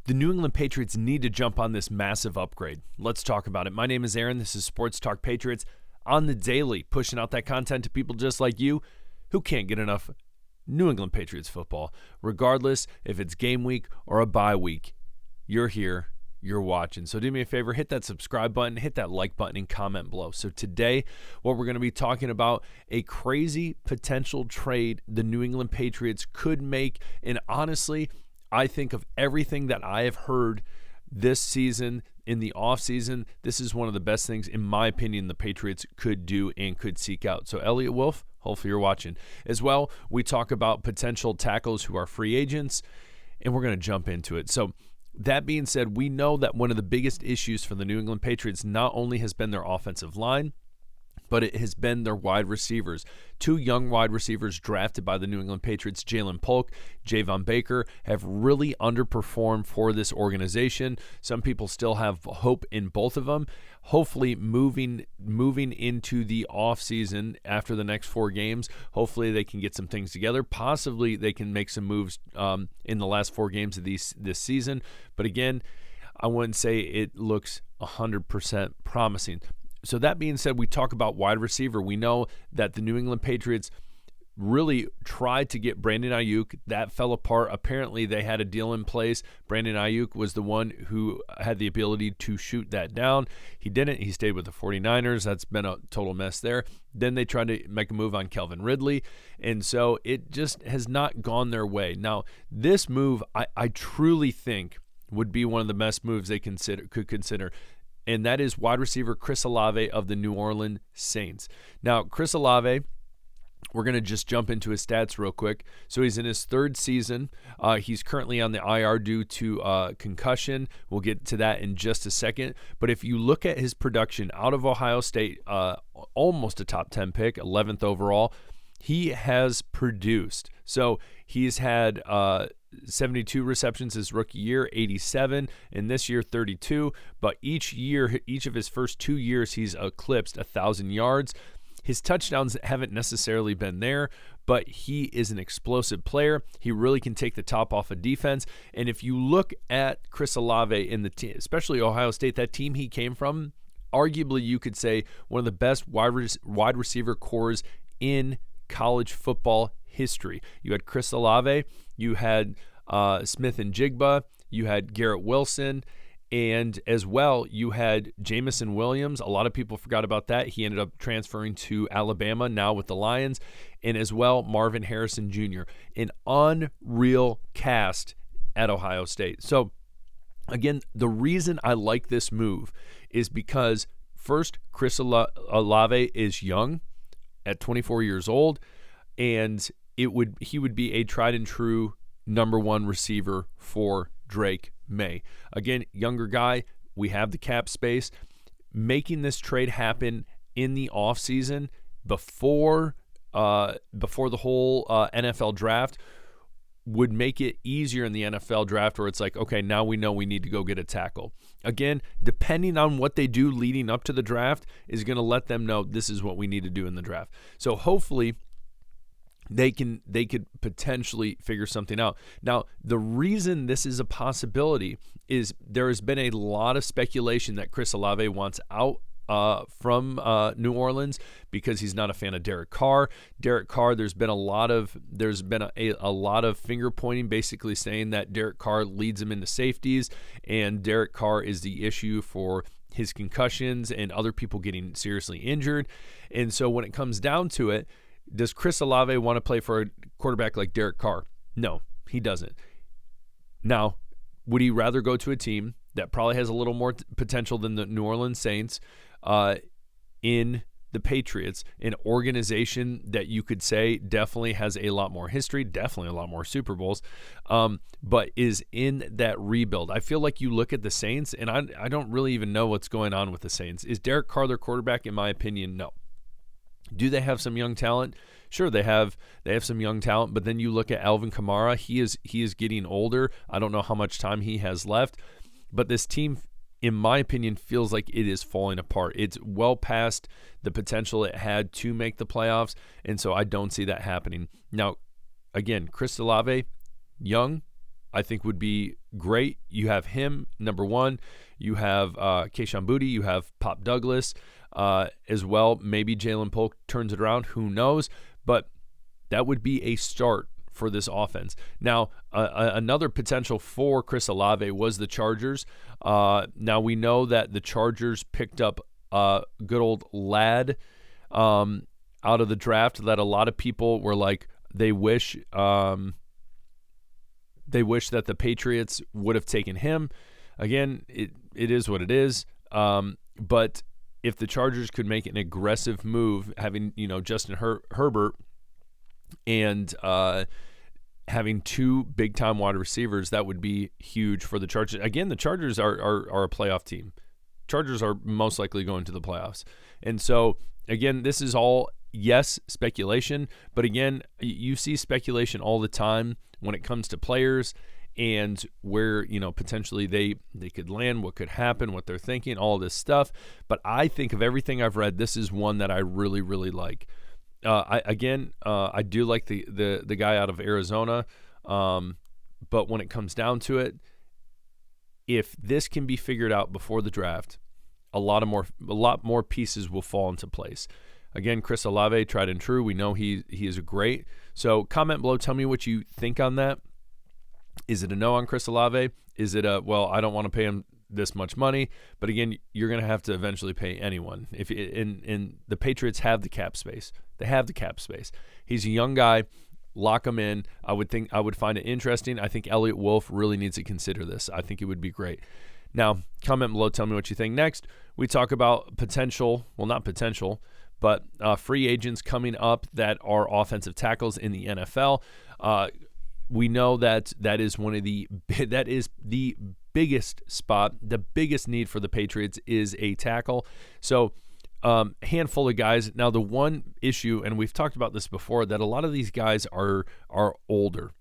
The New England Patriots need to jump on this massive upgrade. Let's talk about it. My name is Aaron. This is Sports Talk Patriots on the daily, pushing out that content to people just like you who can't get enough New England Patriots football. Regardless if it's game week or a bye week, you're here, you're watching. So do me a favor, hit that subscribe button, hit that like button, and comment below. So today, what we're going to be talking about, a crazy potential trade the New England Patriots could make. And honestly, I think of everything that I have heard this season, in the offseason, this is one of the best things, in my opinion, the Patriots could do and could seek out. So Elliot Wolf, hopefully you're watching. As well, we talk about potential tackles who are free agents, and we're going to jump into it. So that being said, we know that one of the biggest issues for the New England Patriots not only has been their offensive line, but it has been their wide receivers. Two young wide receivers drafted by the New England Patriots, Jalen Polk, Javon Baker, have really underperformed for this organization. Some people still have hope in both of them. Hopefully, moving into the offseason after the next 4 games, hopefully they can get some things together. Possibly they can make some moves in the last 4 games of this season. But again, I wouldn't say it looks 100% promising. So that being said, we talk about wide receiver. We know that the New England Patriots really tried to get Brandon Ayuk. That fell apart. Apparently, they had a deal in place. Brandon Ayuk was the one who had the ability to shoot that down. He didn't. He stayed with the 49ers. That's been a total mess there. Then they tried to make a move on Calvin Ridley, and so it just has not gone their way. Now, this move, I truly think would be one of the best moves they could consider. And that is wide receiver Chris Olave of the New Orleans Saints. Now, Chris Olave, we're going to just jump into his stats real quick. So he's in his 3rd season. He's currently on the IR due to concussion. We'll get to that in just a second. But if you look at his production out of Ohio State, almost a top 10 pick, 11th overall, he has produced. So he's had 72 receptions his rookie year, 87, and this year 32. But each of his first 2 years, he's eclipsed 1,000 yards. His touchdowns haven't necessarily been there, but he is an explosive player. He really can take the top off of defense. And if you look at Chris Olave in the team, especially Ohio State, that team he came from, arguably you could say one of the best wide receiver cores in college football history. You had Chris Olave, you had Smith and Jigba, you had Garrett Wilson, and as well you had Jamison Williams. A lot of people forgot about that. He ended up transferring to Alabama, now with the Lions, and as well Marvin Harrison Jr. An unreal cast at Ohio State. So again, the reason I like this move is because first, Chris Olave is young at 24 years old, and he would be a tried and true number 1 receiver for Drake May. Again, younger guy, we have the cap space. Making this trade happen in the offseason before the whole NFL draft would make it easier in the NFL draft, where it's like, okay, now we know we need to go get a tackle. Again, depending on what they do leading up to the draft is going to let them know this is what we need to do in the draft. So hopefully they could potentially figure something out. Now, the reason this is a possibility is there has been a lot of speculation that Chris Olave wants out from New Orleans because he's not a fan of Derek Carr. Derek Carr, there's been a lot of finger pointing, basically saying that Derek Carr leads him into safeties, and Derek Carr is the issue for his concussions and other people getting seriously injured. And so when it comes down to it, does Chris Olave want to play for a quarterback like Derek Carr? No, he doesn't. Now, would he rather go to a team that probably has a little more potential than the New Orleans Saints in the Patriots, an organization that you could say definitely has a lot more history, definitely a lot more Super Bowls, but is in that rebuild? I feel like you look at the Saints, and I don't really even know what's going on with the Saints. Is Derek Carr their quarterback? In my opinion, no. Do they have some young talent? Sure, they have some young talent, but then you look at Alvin Kamara. He is getting older. I don't know how much time he has left, but this team, in my opinion, feels like it is falling apart. It's well past the potential it had to make the playoffs, and so I don't see that happening. Now, again, Chris Olave, young, I think would be great. You have him, number one. You have Kayshon Boutte. You have Pop Douglas as well. Maybe Jalen Polk turns it around. Who knows? But that would be a start for this offense. Now, another potential for Chris Olave was the Chargers. Now, we know that the Chargers picked up good old Lad out of the draft that a lot of people were like, they wish that the Patriots would have taken him. Again, it is what it is. But if the Chargers could make an aggressive move, having Justin Herbert and having two big-time wide receivers, that would be huge for the Chargers. Again, the Chargers are a playoff team. Chargers are most likely going to the playoffs. And so, again, this is all, yes, speculation. But, again, you see speculation all the time when it comes to players and where, potentially they could land, what could happen, what they're thinking, all this stuff. But I think of everything I've read, this is one that I really, really like. I do like the guy out of Arizona, but when it comes down to it, if this can be figured out before the draft, a lot more pieces will fall into place. Again, Chris Olave, tried and true. We know he is great. So comment below. Tell me what you think on that. Is it a no on Chris Olave? Is it I don't want to pay him this much money? But again, you're going to have to eventually pay anyone. And the Patriots have the cap space. They have the cap space. He's a young guy. Lock him in. I would find it interesting. I think Elliott Wolf really needs to consider this. I think it would be great. Now, comment below. Tell me what you think. Next, we talk about not potential, but free agents coming up that are offensive tackles in the NFL. We know that is the biggest spot. The biggest need for the Patriots is a tackle. So, handful of guys. Now, the one issue, and we've talked about this before, that a lot of these guys are older,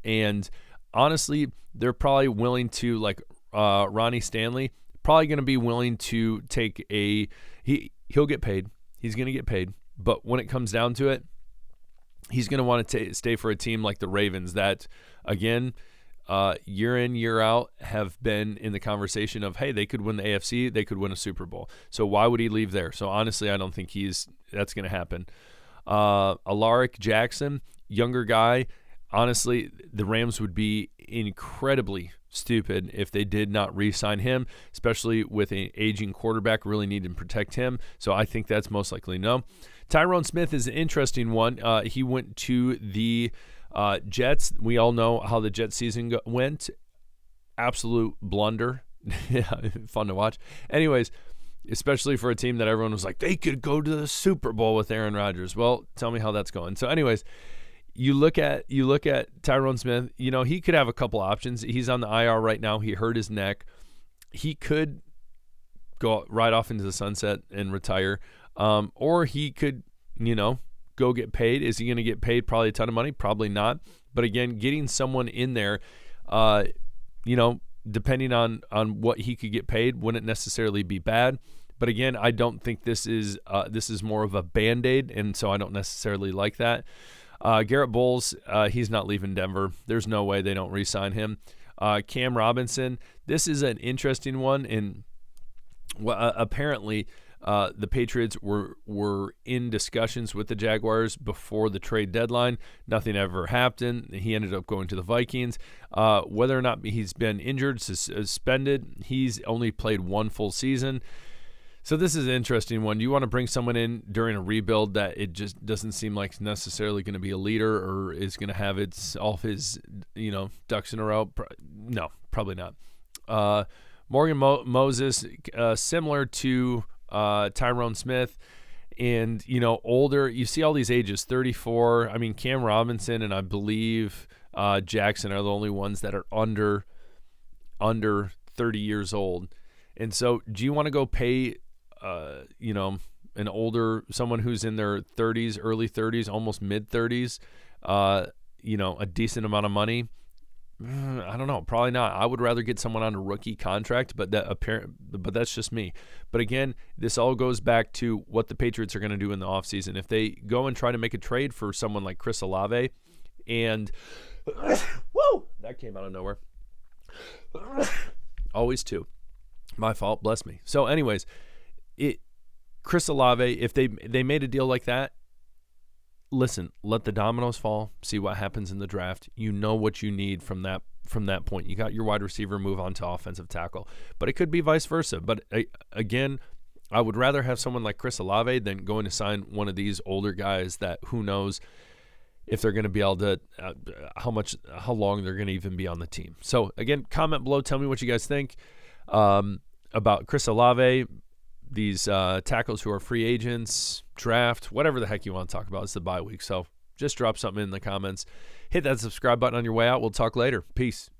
and honestly, they're probably willing to, like Ronnie Stanley, probably going to be willing to take he'll get paid. He's going to get paid, but when it comes down to it, he's going to want to stay for a team like the Ravens that, again, year in, year out, have been in the conversation of, hey, they could win the AFC, they could win a Super Bowl. So why would he leave there? So honestly, I don't think that's going to happen. Alaric Jackson, younger guy. Honestly, the Rams would be incredibly stupid if they did not re-sign him, especially with an aging quarterback. Really need to protect him. So I think that's most likely no. Tyron Smith is an interesting one. He went to the Jets. We all know how the Jets season went. Absolute blunder. Fun to watch. Anyways, especially for a team that everyone was like, they could go to the Super Bowl with Aaron Rodgers. Well, tell me how that's going. So anyways, you look at Tyron Smith, he could have a couple options. He's on the IR right now. He hurt his neck. He could go right off into the sunset and retire. Or he could, go get paid. Is he going to get paid probably a ton of money? Probably not. But again, getting someone in there, depending on what he could get paid, wouldn't necessarily be bad. But again, I don't think this is more of a Band-Aid, and so I don't necessarily like that. Garrett Bowles, he's not leaving Denver. There's no way they don't re-sign him. Cam Robinson, this is an interesting one, and apparently the Patriots were in discussions with the Jaguars before the trade deadline. Nothing ever happened. He ended up going to the Vikings. Whether or not he's been injured, suspended, he's only played one full season. So this is an interesting one. Do you want to bring someone in during a rebuild that it just doesn't seem like necessarily going to be a leader or is going to have all of his ducks in a row? No, probably not. Morgan Moses, similar to Tyron Smith, and older. You see all these ages, 34. I mean, Cam Robinson and I believe Jackson are the only ones that are under 30 years old. And so, do you want to go pay an older, someone who's in their 30s, early 30s, almost mid 30s, a decent amount of money? I don't know. Probably not. I would rather get someone on a rookie contract, but that's just me. But again, this all goes back to what the Patriots are going to do in the offseason. If they go and try to make a trade for someone like Chris Olave and That came out of nowhere. Always two. My fault. Bless me. So anyways, Chris Olave, if they made a deal like that, listen, let the dominoes fall, see what happens in the draft. You know what you need from that point. You got your wide receiver, move on to offensive tackle. But it could be vice versa. But again, I would rather have someone like Chris Olave than going to sign one of these older guys that who knows if they're going to be able to, how long they're going to even be on the team. So again, comment below. Tell me what you guys think about Chris Olave, these tackles who are free agents, draft, whatever the heck you want to talk about. It's the bye week. So just drop something in the comments. Hit that subscribe button on your way out. We'll talk later. Peace.